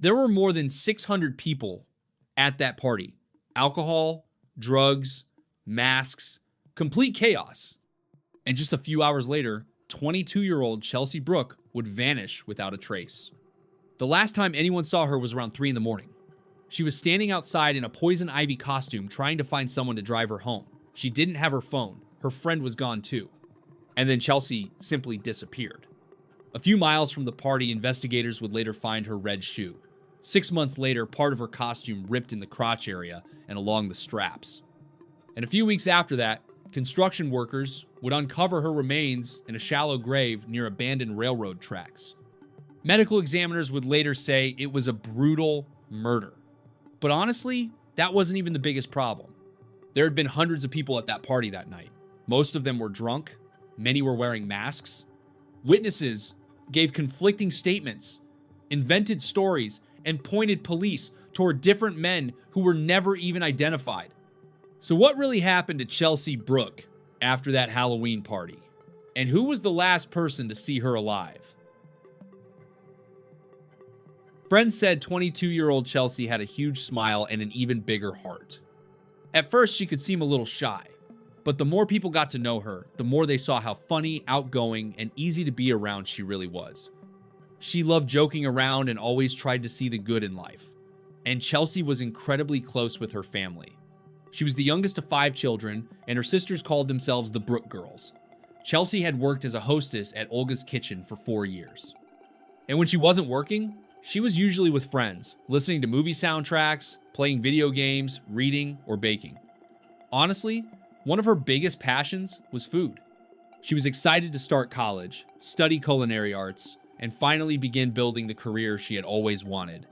There were more than 600 people at that party. Alcohol, drugs, masks, complete chaos. And just a few hours later, 22-year-old Chelsea Brooke would vanish without a trace. The last time anyone saw her was around 3 in the morning. She was standing outside in a poison ivy costume trying to find someone to drive her home. She didn't have her phone. Her friend was gone too. And then Chelsea simply disappeared. A few miles from the party, investigators would later find her red shoe. 6 months later, part of her costume ripped in the crotch area and along the straps. And a few weeks after that, construction workers would uncover her remains in a shallow grave near abandoned railroad tracks. Medical examiners would later say it was a brutal murder. But honestly, that wasn't even the biggest problem. There had been hundreds of people at that party that night. Most of them were drunk. Many were wearing masks. Witnesses gave conflicting statements, invented stories, and pointed police toward different men who were never even identified. So what really happened to Chelsea Brooke after that Halloween party? And who was the last person to see her alive? Friends said 22-year-old Chelsea had a huge smile and an even bigger heart. At first, she could seem a little shy, but the more people got to know her, the more they saw how funny, outgoing, and easy to be around she really was. She loved joking around and always tried to see the good in life. And Chelsea was incredibly close with her family. She was the youngest of 5 children, and her sisters called themselves the Brooke Girls. Chelsea had worked as a hostess at Olga's Kitchen for 4 years. And when she wasn't working, she was usually with friends, listening to movie soundtracks, playing video games, reading, or baking. Honestly, one of her biggest passions was food. She was excited to start college, study culinary arts, and finally begin building the career she had always wanted.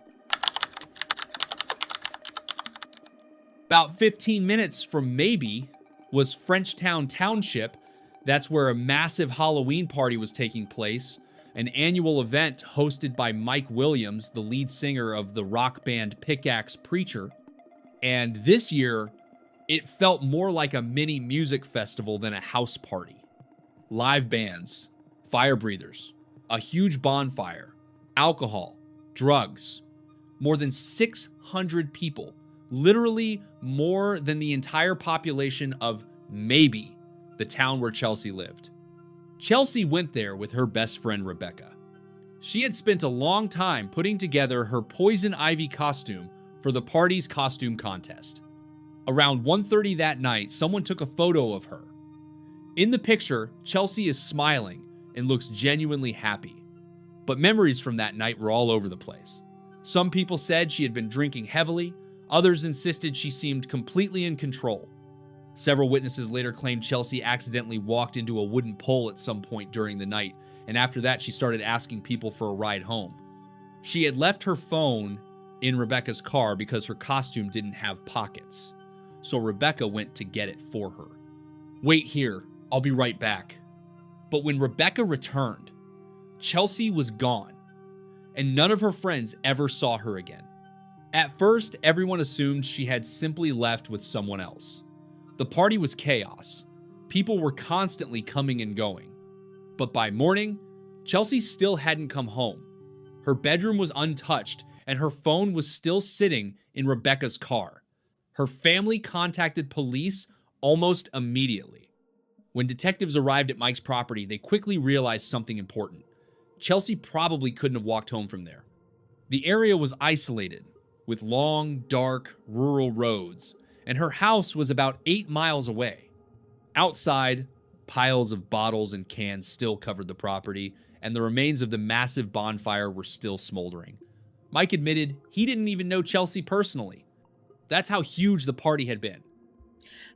About 15 minutes from Maybe was Frenchtown Township. That's where a massive Halloween party was taking place, an annual event hosted by Mike Williams, the lead singer of the rock band Pickaxe Preacher. And this year, it felt more like a mini music festival than a house party. Live bands, fire breathers, a huge bonfire, alcohol, drugs. More than 600 people, literally more than the entire population of Maybe, the town where Chelsea lived. Chelsea went there with her best friend Rebecca. She had spent a long time putting together her poison ivy costume for the party's costume contest. Around 1:30 that night, someone took a photo of her. In the picture, Chelsea is smiling and looks genuinely happy. But memories from that night were all over the place. Some people said she had been drinking heavily. Others insisted she seemed completely in control. Several witnesses later claimed Chelsea accidentally walked into a wooden pole at some point during the night, and after that she started asking people for a ride home. She had left her phone in Rebecca's car because her costume didn't have pockets, so Rebecca went to get it for her. "Wait here, I'll be right back." But when Rebecca returned, Chelsea was gone, and none of her friends ever saw her again. At first, everyone assumed she had simply left with someone else. The party was chaos. People were constantly coming and going. But by morning, Chelsea still hadn't come home. Her bedroom was untouched, and her phone was still sitting in Rebecca's car. Her family contacted police almost immediately. When detectives arrived at Mike's property, they quickly realized something important. Chelsea probably couldn't have walked home from there. The area was isolated, with long, dark, rural roads, and her house was about 8 miles away. Outside, piles of bottles and cans still covered the property, and the remains of the massive bonfire were still smoldering. Mike admitted he didn't even know Chelsea personally. That's how huge the party had been.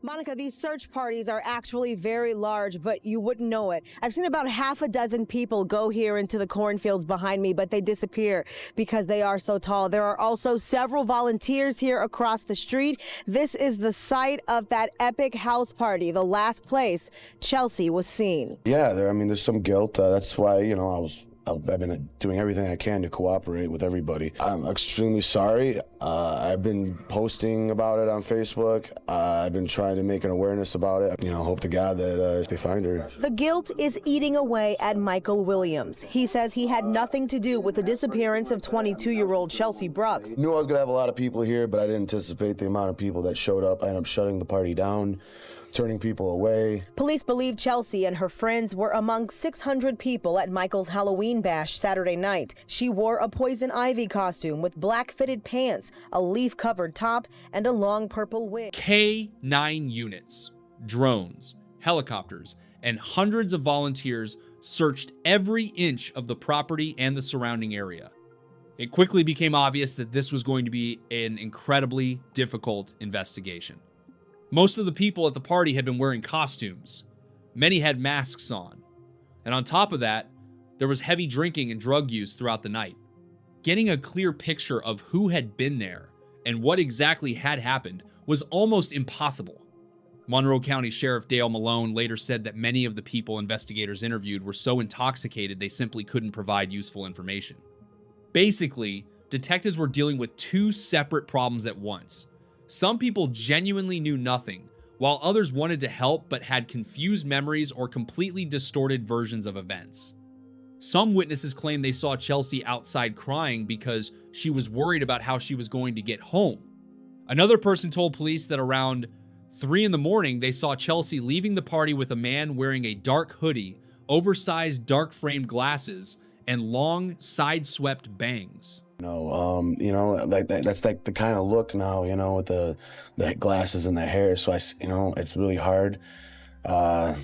Monica, these search parties are actually very large, but you wouldn't know it. I've seen about half a dozen people go here into the cornfields behind me, but they disappear because they are so tall. There are also several volunteers here across the street. This is the site of that epic house party, the last place Chelsea was seen. Yeah, there's some guilt. That's why, I was I've been doing everything I can to cooperate with everybody. I'm extremely sorry. I've been posting about it on Facebook. I've been trying to make an awareness about it. Hope to God that they find her. The guilt is eating away at Michael Williams. He says he had nothing to do with the disappearance of 22-year-old Chelsea Brooke. Knew I was going to have a lot of people here, but I didn't anticipate the amount of people that showed up. I ended up shutting the party down, turning people away. Police believe Chelsea and her friends were among 600 people at Michael's Halloween bash Saturday night. She wore a poison ivy costume with black fitted pants, a leaf-covered top, and a long purple wig. K-9 units, drones, helicopters, and hundreds of volunteers searched every inch of the property and the surrounding area. It quickly became obvious that this was going to be an incredibly difficult investigation. Most of the people at the party had been wearing costumes. Many had masks on. And on top of that, there was heavy drinking and drug use throughout the night. Getting a clear picture of who had been there and what exactly had happened was almost impossible. Monroe County Sheriff Dale Malone later said that many of the people investigators interviewed were so intoxicated they simply couldn't provide useful information. Basically, detectives were dealing with two separate problems at once. Some people genuinely knew nothing, while others wanted to help but had confused memories or completely distorted versions of events. Some witnesses claimed they saw Chelsea outside crying because she was worried about how she was going to get home. Another person told police that around 3 a.m, they saw Chelsea leaving the party with a man wearing a dark hoodie, oversized dark-framed glasses, and long side-swept bangs. That's like the kind of look now, with the glasses and the hair. So it's really hard. I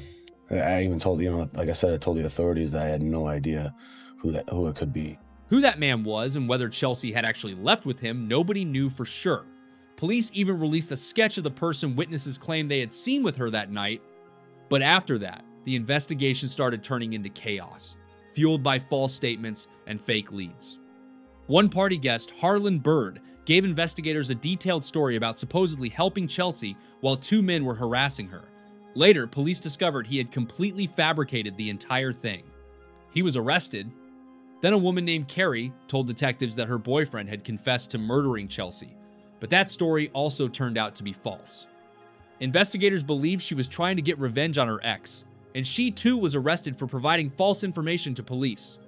even told, like I said, I told the authorities that I had no idea who it could be. Who that man was and whether Chelsea had actually left with him, nobody knew for sure. Police even released a sketch of the person witnesses claimed they had seen with her that night. But after that, the investigation started turning into chaos, fueled by false statements and fake leads. One party guest, Harlan Bird, gave investigators a detailed story about supposedly helping Chelsea while 2 men were harassing her. Later, police discovered he had completely fabricated the entire thing. He was arrested. Then a woman named Carrie told detectives that her boyfriend had confessed to murdering Chelsea, but that story also turned out to be false. Investigators believed she was trying to get revenge on her ex, and she too was arrested for providing false information to police.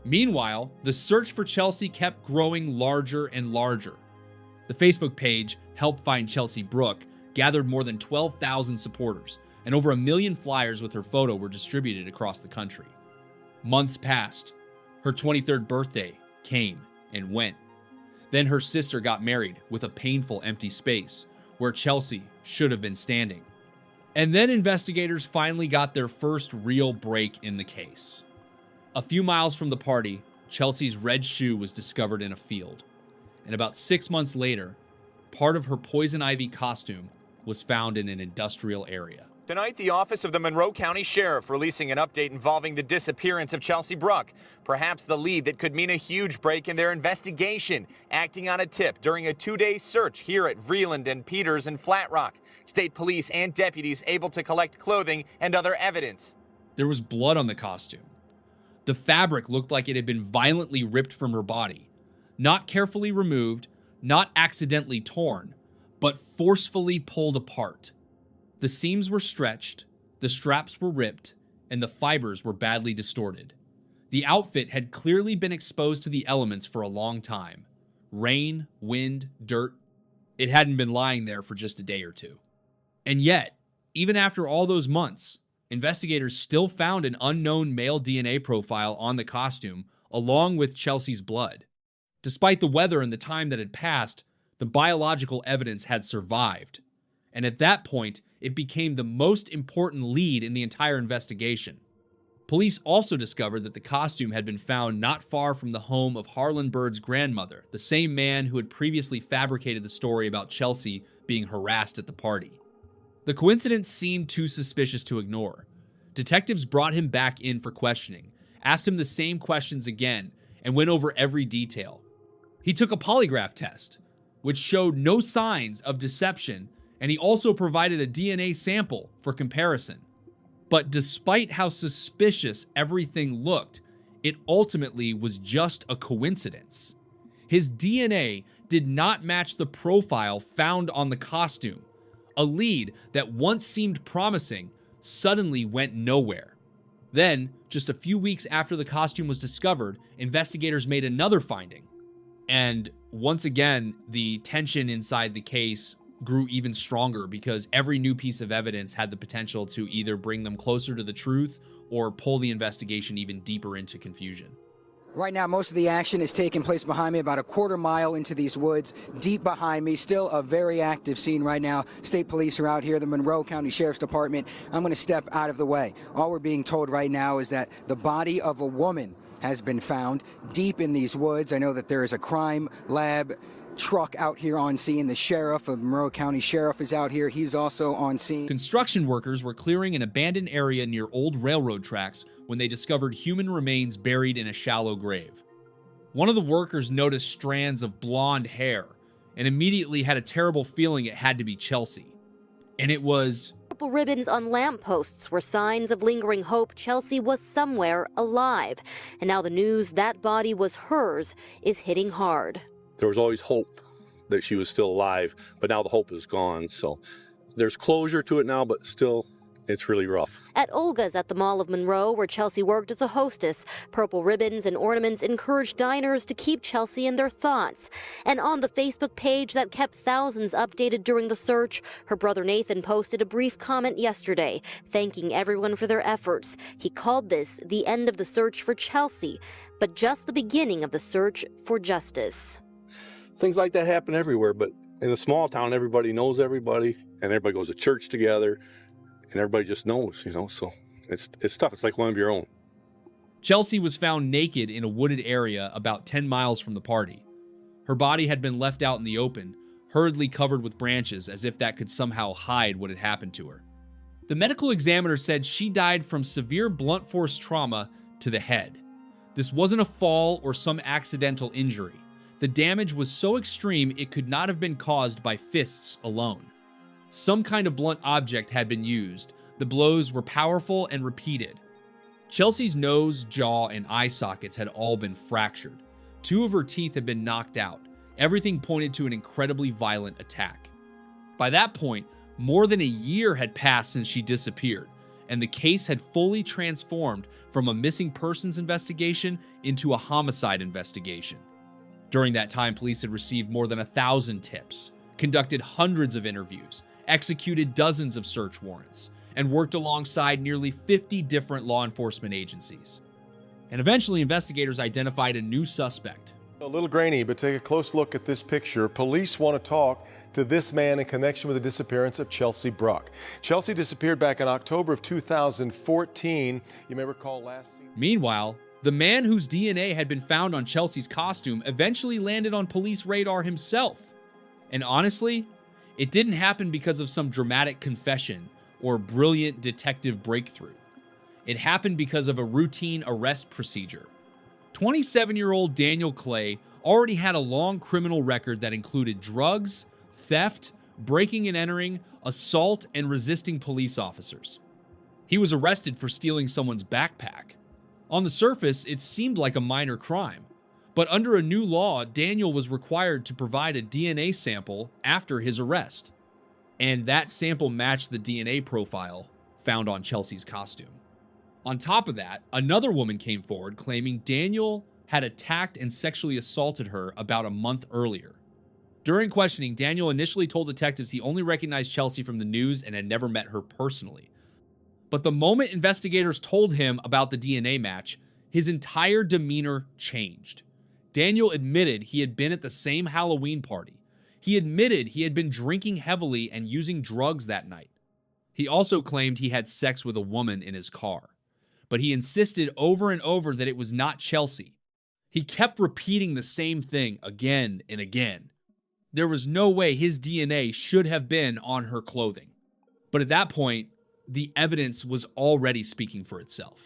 Meanwhile, the search for Chelsea kept growing larger and larger. The Facebook page, Help Find Chelsea Brooke, gathered more than 12,000 supporters, and over 1 million flyers with her photo were distributed across the country. Months passed. Her 23rd birthday came and went. Then her sister got married with a painful empty space where Chelsea should have been standing. And then investigators finally got their first real break in the case. A few miles from the party, Chelsea's red shoe was discovered in a field. And about 6 months later, part of her poison ivy costume was found in an industrial area. Tonight, the office of the Monroe County Sheriff releasing an update involving the disappearance of Chelsea Brooke. Perhaps the lead that could mean a huge break in their investigation, acting on a tip during a 2-day search here at Vreeland and Peters and Flat Rock. State police and deputies able to collect clothing and other evidence. There was blood on the costume. The fabric looked like it had been violently ripped from her body. Not carefully removed, not accidentally torn, but forcefully pulled apart. The seams were stretched, the straps were ripped, and the fibers were badly distorted. The outfit had clearly been exposed to the elements for a long time. Rain, wind, dirt. It hadn't been lying there for just a day or two. And yet, even after all those months, investigators still found an unknown male DNA profile on the costume, along with Chelsea's blood. Despite the weather and the time that had passed, the biological evidence had survived. And at that point, it became the most important lead in the entire investigation. Police also discovered that the costume had been found not far from the home of Harlan Bird's grandmother, the same man who had previously fabricated the story about Chelsea being harassed at the party. The coincidence seemed too suspicious to ignore. Detectives brought him back in for questioning, asked him the same questions again, and went over every detail. He took a polygraph test, which showed no signs of deception, and he also provided a DNA sample for comparison. But despite how suspicious everything looked, it ultimately was just a coincidence. His DNA did not match the profile found on the costume. A lead that once seemed promising suddenly went nowhere. Then, just a few weeks after the costume was discovered, investigators made another finding. And once again, the tension inside the case grew even stronger because every new piece of evidence had the potential to either bring them closer to the truth or pull the investigation even deeper into confusion. Right now, most of the action is taking place behind me, about a quarter mile into these woods, deep behind me. Still a very active scene right now. State police are out here, the Monroe County Sheriff's Department. I'm going to step out of the way. All we're being told right now is that the body of a woman has been found deep in these woods. I know that there is a crime lab truck out here on scene. The sheriff of Monroe County Sheriff is out here. He's also on scene. Construction workers were clearing an abandoned area near old railroad tracks when they discovered human remains buried in a shallow grave. One of the workers noticed strands of blonde hair and immediately had a terrible feeling it had to be Chelsea. And it was... Purple ribbons on lampposts were signs of lingering hope Chelsea was somewhere alive. And now the news that body was hers is hitting hard. There was always hope that she was still alive, but now the hope is gone. So there's closure to it now, but still, it's really rough. At Olga's at the Mall of Monroe, where Chelsea worked as a hostess, purple ribbons and ornaments encouraged diners to keep Chelsea in their thoughts. And on the Facebook page that kept thousands updated during the search, her brother Nathan posted a brief comment yesterday, thanking everyone for their efforts. He called this the end of the search for Chelsea, but just the beginning of the search for justice. Things like that happen everywhere, but in a small town, everybody knows everybody, and everybody goes to church together, and everybody just knows, so it's tough. It's like one of your own. Chelsea was found naked in a wooded area about 10 miles from the party. Her body had been left out in the open, hurriedly covered with branches as if that could somehow hide what had happened to her. The medical examiner said she died from severe blunt force trauma to the head. This wasn't a fall or some accidental injury. The damage was so extreme it could not have been caused by fists alone. Some kind of blunt object had been used. The blows were powerful and repeated. Chelsea's nose, jaw, and eye sockets had all been fractured. 2 of her teeth had been knocked out. Everything pointed to an incredibly violent attack. By that point, more than a year had passed since she disappeared, and the case had fully transformed from a missing persons investigation into a homicide investigation. During that time, police had received more than 1,000 tips, conducted hundreds of interviews, executed dozens of search warrants, and worked alongside nearly 50 different law enforcement agencies. And eventually, investigators identified a new suspect. A little grainy, but take a close look at this picture. Police want to talk to this man in connection with the disappearance of Chelsea Brooke. Chelsea disappeared back in October of 2014. You may recall last season. Meanwhile, the man whose DNA had been found on Chelsea's costume eventually landed on police radar himself. And honestly, it didn't happen because of some dramatic confession or brilliant detective breakthrough. It happened because of a routine arrest procedure. 27-year-old Daniel Clay already had a long criminal record that included drugs, theft, breaking and entering, assault, and resisting police officers. He was arrested for stealing someone's backpack. On the surface, it seemed like a minor crime, but under a new law, Daniel was required to provide a DNA sample after his arrest, and that sample matched the DNA profile found on Chelsea's costume. On top of that, another woman came forward claiming Daniel had attacked and sexually assaulted her about a month earlier. During questioning, Daniel initially told detectives he only recognized Chelsea from the news and had never met her personally. But the moment investigators told him about the DNA match, his entire demeanor changed. Daniel admitted he had been at the same Halloween party. He admitted he had been drinking heavily and using drugs that night. He also claimed he had sex with a woman in his car. But he insisted over and over that it was not Chelsea. He kept repeating the same thing again and again. There was no way his DNA should have been on her clothing. But at that point, the evidence was already speaking for itself.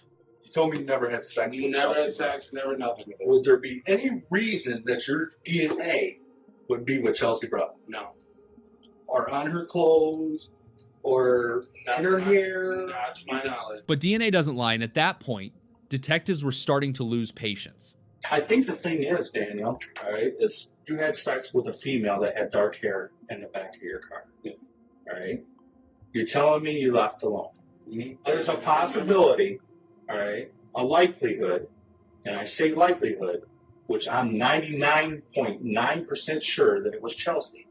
You told me you never had sex. You never had sex, never nothing. Would there be any reason that your DNA would be with Chelsea Brooke? No. Or on her clothes? Or in her hair? Not to my knowledge. But DNA doesn't lie, and at that point, detectives were starting to lose patience. I think the thing is, Daniel, all right, is you had sex with a female that had dark hair in the back of your car. All right? You're telling me you left alone. There's a possibility, all right, a likelihood, and I say likelihood, which I'm 99.9% sure that it was Chelsea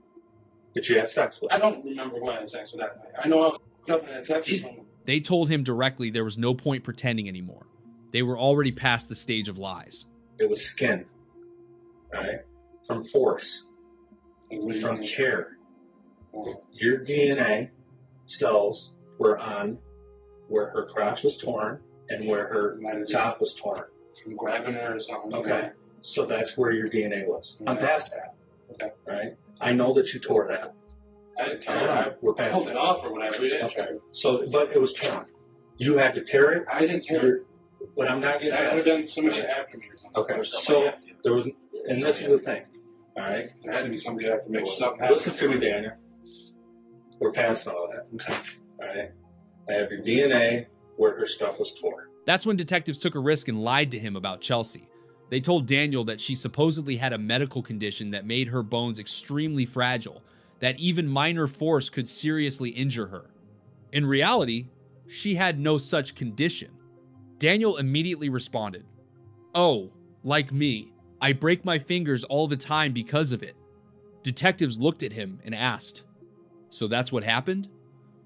that you had sex with. I don't remember when I had sex with that night. I know I was up and had sex with someone. They told him directly there was no point pretending anymore. They were already past the stage of lies. It was skin, right? From force, from tear. Your DNA cells were on where her crotch was torn and where her top was torn. From grabbing her or something. Okay, so that's where your DNA was. I'm past that. Okay, right? I know that you tore that. I didn't tear it. We're past Pulled that. it off or whatever. Yeah. Okay, so but it was torn. You had to tear it. I didn't tear it. But I'm not getting. I had done somebody after me or something. Okay, so there was, and this is the thing. All right, There had to be somebody after me. Something happened. listen to me, Daniel. We're past all that. Okay, all right. I have your DNA where her stuff was torn. That's when detectives took a risk and lied to him about Chelsea. They told Daniel that she supposedly had a medical condition that made her bones extremely fragile, that even minor force could seriously injure her. In reality, she had no such condition. Daniel immediately responded, "Oh, like me, I break my fingers all the time because of it." Detectives looked at him and asked, "So that's what happened?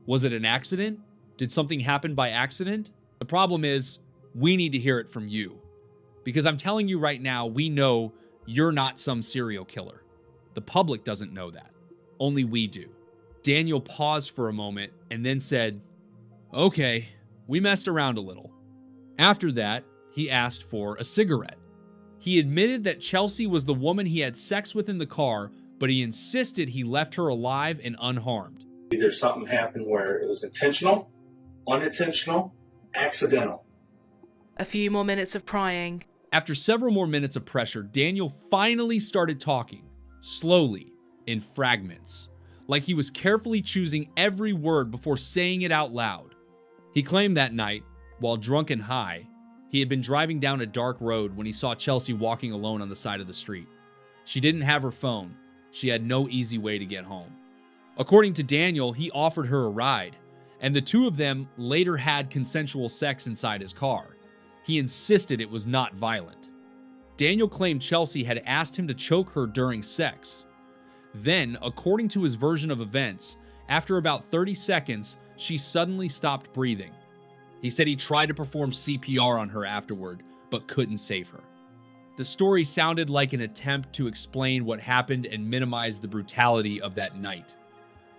Was it an accident? Did something happen by accident?" The problem is, we need to hear it from you. Because I'm telling you right now, we know you're not some serial killer. The public doesn't know that. Only we do. Daniel paused for a moment and then said, "Okay, we messed around a little." After that, he asked for a cigarette. He admitted that Chelsea was the woman he had sex with in the car, but he insisted he left her alive and unharmed. Either something happened where it was intentional, unintentional, accidental. A few more minutes of prying. After several more minutes of pressure, Daniel finally started talking, slowly, in fragments, like he was carefully choosing every word before saying it out loud. He claimed that night, while drunk and high, he had been driving down a dark road when he saw Chelsea walking alone on the side of the street. She didn't have her phone. She had no easy way to get home. According to Daniel, he offered her a ride, and the two of them later had consensual sex inside his car. He insisted it was not violent. Daniel claimed Chelsea had asked him to choke her during sex. Then, according to his version of events, after about 30 seconds, she suddenly stopped breathing. He said he tried to perform CPR on her afterward, but couldn't save her. The story sounded like an attempt to explain what happened and minimize the brutality of that night.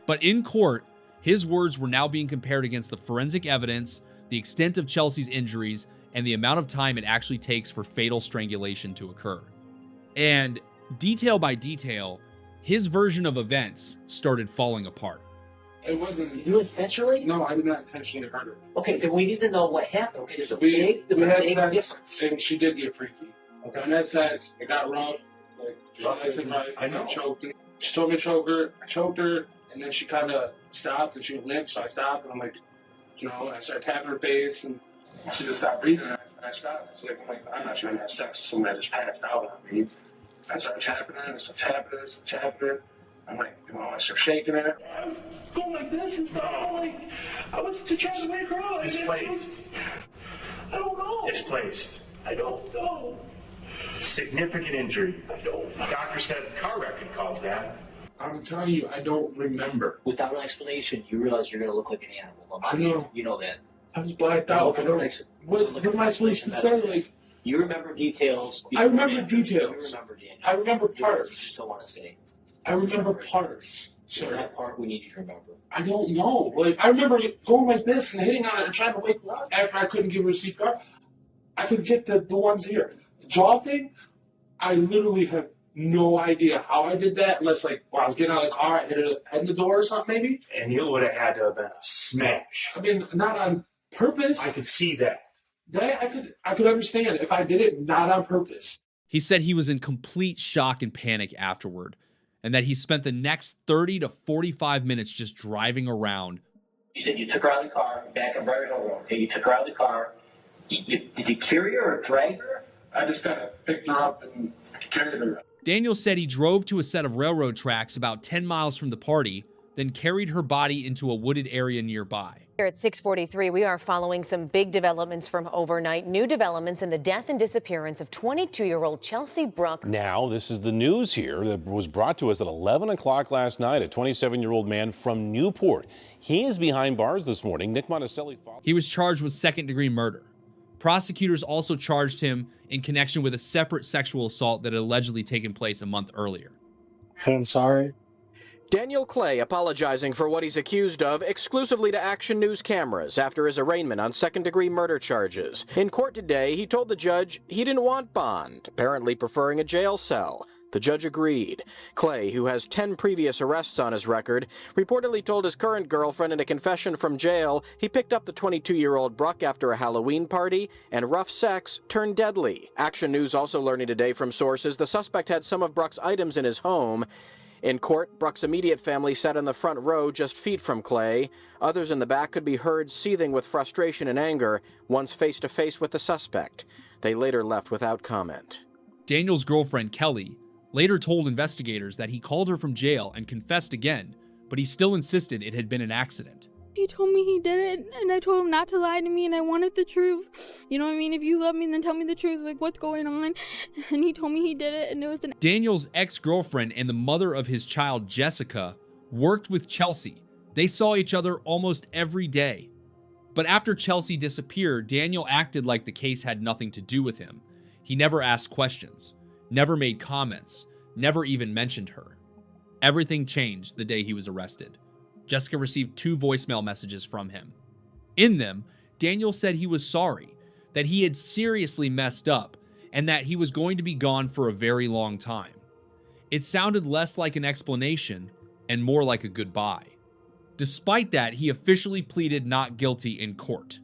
But in court, his words were now being compared against the forensic evidence, the extent of Chelsea's injuries, and the amount of time it actually takes for fatal strangulation to occur. And detail by detail, his version of events started falling apart. It wasn't. Did you intentionally? No, I did not intentionally hurt her. Okay, then we need to know what happened. Okay, there's a We big had difference. sex, and she did get freaky. Okay, and that sex, it got rough. Like, nice and right. I know. Choked her. She told me to choke her. I choked her, and then she kind of stopped, and she was limp, so I stopped, and I'm like, you know, I started tapping her face, and she just stopped breathing, and I stopped. It's like, I'm not trying to have sex with somebody that just passed out on me. I started tapping her, and I started tapping her, and started tapping her. I'm like, you know, I started shaking her. I was going like this and stuff. Like, I was just trying to make her out. Displaced. I don't know. Displaced. I don't know. Significant injury. I don't. Doctor said car wreck could cause that. I'm telling you, I don't remember. Without an explanation, you realize you're going to look like an animal. I know. You know that. I was blacked out. I don't. What am I supposed to say? Like, you remember details. I remember details. You remember details. I remember You parts. still want to say. I remember parts. So Sir, that part we need you to remember. I don't know. Like, I remember going like this and hitting on it and trying to wake her up after I couldn't give her a CPR. I could get the ones here. The jaw thing, I literally have no idea how I did that unless, like, when I was getting out of the car, I hit her head in the door or something, maybe. And it would have had to have been a smash. I mean, not on purpose. I could see that. That I could understand if I did it not on purpose. He said he was in complete shock and panic afterward, and that he spent the next 30 to 45 minutes just driving around. You said you took her out of the car, back and right over. Okay, you took her out of the car, Did you carry her or drag her? I just kind of picked her up and carried her. Daniel said he drove to a set of railroad tracks about 10 miles from the party, then carried her body into a wooded area nearby. Here at 6:43, we are following some big developments from overnight. New developments in the death and disappearance of 22-year-old Chelsea Brooke. Now, this is the news here that was brought to us at 11 o'clock last night. A 27-year-old man from Newport. He is behind bars this morning. Nick Monticelli. He was charged with second-degree murder. Prosecutors also charged him in connection with a separate sexual assault that had allegedly taken place a month earlier. I'm sorry. Daniel Clay apologizing for what he's accused of exclusively to Action News cameras after his arraignment on second-degree murder charges. In court today, he told the judge he didn't want bond, apparently preferring a jail cell. The judge agreed. Clay, who has 10 previous arrests on his record, reportedly told his current girlfriend in a confession from jail he picked up the 22-year-old Brooke after a Halloween party, and rough sex turned deadly. Action News also learning today from sources the suspect had some of Brooke's items in his home. In court, Brooke's immediate family sat in the front row just feet from Clay. Others in the back could be heard seething with frustration and anger, once face-to-face with the suspect. They later left without comment. Daniel's girlfriend, Kelly, later told investigators that he called her from jail and confessed again, but he still insisted it had been an accident. He told me he did it, and I told him not to lie to me, and I wanted the truth. You know what I mean? If you love me, then tell me the truth, like what's going on. And he told me he did it, and it was an... Daniel's ex-girlfriend and the mother of his child, Jessica, worked with Chelsea. They saw each other almost every day. But after Chelsea disappeared, Daniel acted like the case had nothing to do with him. He never asked questions, never made comments, never even mentioned her. Everything changed the day he was arrested. Jessica received 2 voicemail messages from him. In them, Daniel said he was sorry, that he had seriously messed up, and that he was going to be gone for a very long time. It sounded less like an explanation and more like a goodbye. Despite that, he officially pleaded not guilty in court.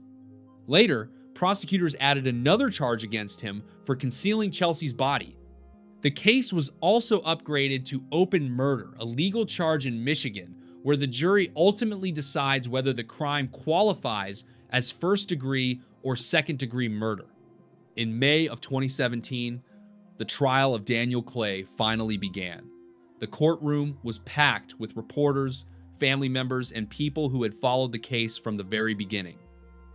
Later, prosecutors added another charge against him for concealing Chelsea's body. The case was also upgraded to open murder, a legal charge in Michigan, where the jury ultimately decides whether the crime qualifies as first-degree or second-degree murder. In May of 2017, the trial of Daniel Clay finally began. The courtroom was packed with reporters, family members, and people who had followed the case from the very beginning.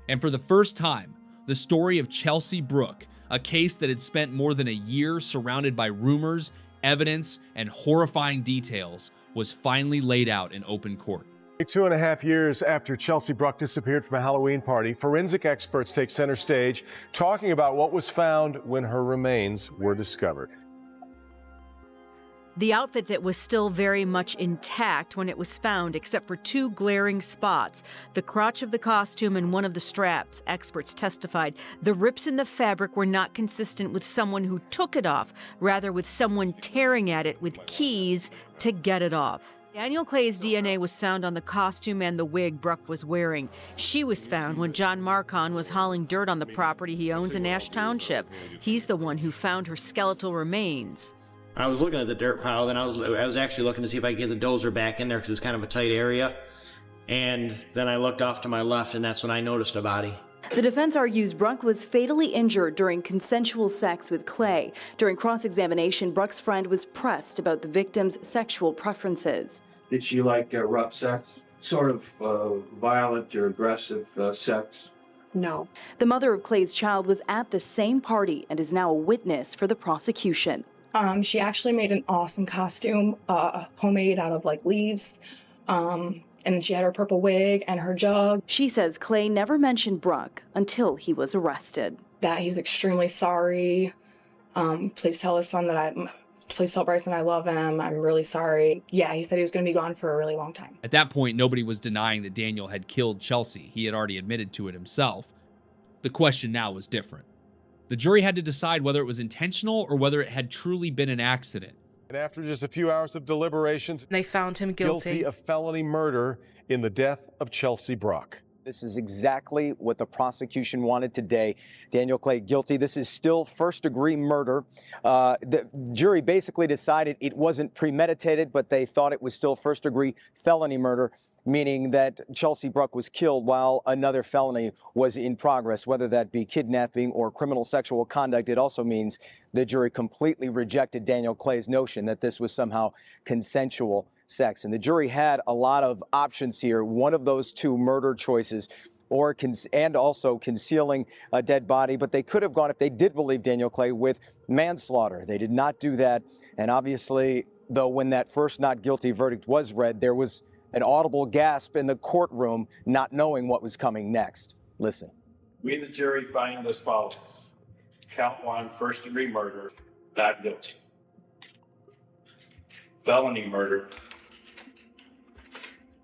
And for the first time, the story of Chelsea Brooke, a case that had spent more than a year surrounded by rumors, evidence, and horrifying details, was finally laid out in open court. 2.5 years after Chelsea Brooke disappeared from a Halloween party, forensic experts take center stage, talking about what was found when her remains were discovered. The outfit that was still very much intact when it was found, except for 2 glaring spots, the crotch of the costume and one of the straps. Experts testified the rips in the fabric were not consistent with someone who took it off, rather with someone tearing at it with keys to get it off. Daniel Clay's DNA was found on the costume and the wig Brooke was wearing. She was found when John Marcon was hauling dirt on the property he owns in Ash Township. He's the one who found her skeletal remains. I was looking at the dirt pile, then I was actually looking to see if I could get the dozer back in there because it was kind of a tight area. And then I looked off to my left, and that's when I noticed a body. The defense argues Brooke was fatally injured during consensual sex with Clay. During cross-examination, Brooke's friend was pressed about the victim's sexual preferences. Did she like rough sex? Sort of violent or aggressive sex? No. The mother of Clay's child was at the same party and is now a witness for the prosecution. She actually made an awesome costume, homemade out of like leaves. And then she had her purple wig and her jug. She says Clay never mentioned Brooke until he was arrested. That he's extremely sorry. Please tell his son please tell Bryson I love him. I'm really sorry. Yeah, he said he was going to be gone for a really long time. At that point, nobody was denying that Daniel had killed Chelsea. He had already admitted to it himself. The question now was different. The jury had to decide whether it was intentional or whether it had truly been an accident. And after just a few hours of deliberations, they found him guilty of felony murder in the death of Chelsea Brooke. This is exactly what the prosecution wanted today. Daniel Clay guilty. This is still first-degree murder. The jury basically decided it wasn't premeditated, but they thought it was still first-degree felony murder. meaning that Chelsea Brooke was killed while another felony was in progress, whether that be kidnapping or criminal sexual conduct. It also means the jury completely rejected Daniel Clay's notion that this was somehow consensual sex. And the jury had a lot of options here. One of those two murder choices, and also concealing a dead body. But they could have gone, if they did believe Daniel Clay, with manslaughter. They did not do that. And obviously, though, when that first not guilty verdict was read, there was an audible gasp in the courtroom, not knowing what was coming next. Listen. We, the jury, find as follows. Count 1, first-degree murder, not guilty. Felony murder,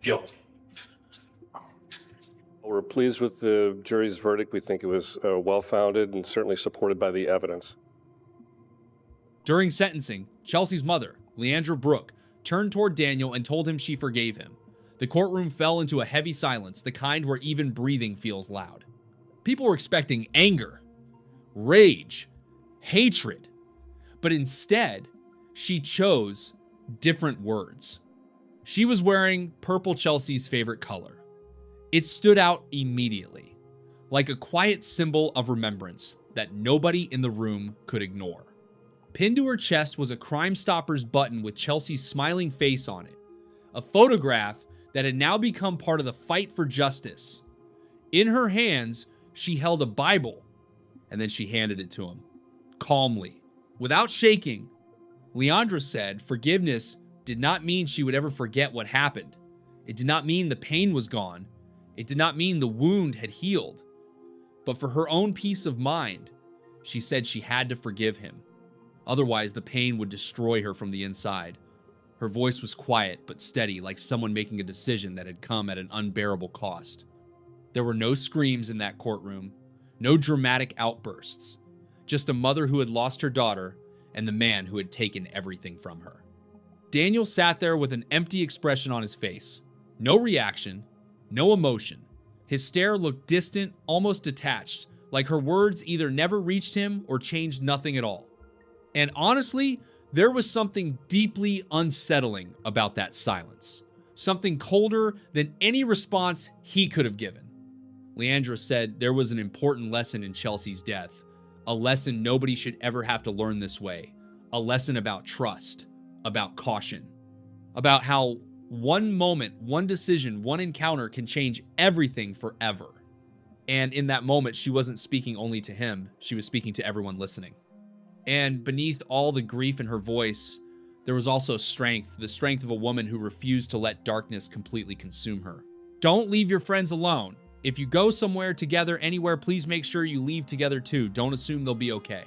guilty. We're pleased with the jury's verdict. We think it was well-founded and certainly supported by the evidence. During sentencing, Chelsea's mother, Leandra Brooke, turned toward Daniel and told him she forgave him. The courtroom fell into a heavy silence, the kind where even breathing feels loud. People were expecting anger, rage, hatred, but instead, she chose different words. She was wearing purple, Chelsea's favorite color. It stood out immediately, like a quiet symbol of remembrance that nobody in the room could ignore. Pinned to her chest was a Crime Stoppers button with Chelsea's smiling face on it, a photograph that had now become part of the fight for justice. In her hands, she held a Bible, and then she handed it to him, calmly, without shaking. Leandra said forgiveness did not mean she would ever forget what happened. It did not mean the pain was gone. It did not mean the wound had healed. But for her own peace of mind, she said she had to forgive him. Otherwise, the pain would destroy her from the inside. Her voice was quiet but steady, like someone making a decision that had come at an unbearable cost. There were no screams in that courtroom, no dramatic outbursts, just a mother who had lost her daughter and the man who had taken everything from her. Daniel sat there with an empty expression on his face. No reaction, no emotion. His stare looked distant, almost detached, like her words either never reached him or changed nothing at all. And honestly, there was something deeply unsettling about that silence. Something colder than any response he could have given. Leandra said there was an important lesson in Chelsea's death. A lesson nobody should ever have to learn this way. A lesson about trust, about caution, about how one moment, one decision, one encounter can change everything forever. And in that moment, she wasn't speaking only to him. She was speaking to everyone listening. And beneath all the grief in her voice, there was also strength, the strength of a woman who refused to let darkness completely consume her. Don't leave your friends alone. If you go somewhere together, anywhere, please make sure you leave together too. Don't assume they'll be okay.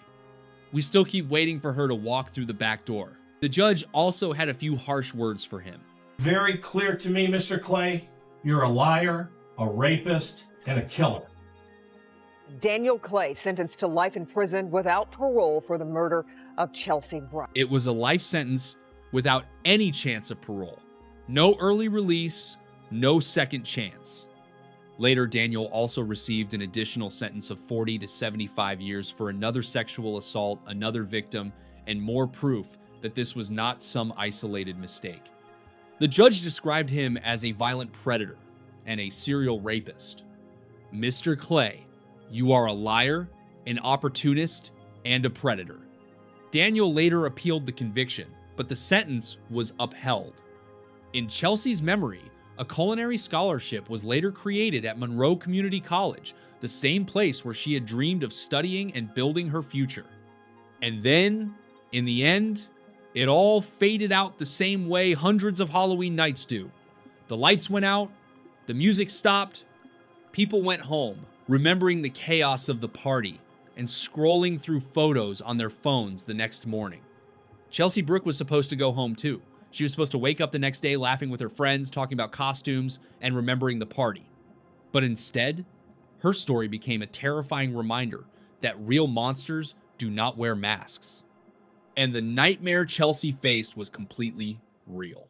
We still keep waiting for her to walk through the back door. The judge also had a few harsh words for him. Very clear to me, Mr. Clay, you're a liar, a rapist, and a killer. Daniel Clay sentenced to life in prison without parole for the murder of Chelsea Brooke. It was a life sentence without any chance of parole. No early release, no second chance. Later, Daniel also received an additional sentence of 40 to 75 years for another sexual assault, another victim, and more proof that this was not some isolated mistake. The judge described him as a violent predator and a serial rapist. Mr. Clay, you are a liar, an opportunist, and a predator. Daniel later appealed the conviction, but the sentence was upheld. In Chelsea's memory, a culinary scholarship was later created at Monroe Community College, the same place where she had dreamed of studying and building her future. And then, in the end, it all faded out the same way hundreds of Halloween nights do. The lights went out, the music stopped, people went home, remembering the chaos of the party and scrolling through photos on their phones the next morning. Chelsea Brooke was supposed to go home too. She was supposed to wake up the next day laughing with her friends, talking about costumes, and remembering the party. But instead, her story became a terrifying reminder that real monsters do not wear masks. And the nightmare Chelsea faced was completely real.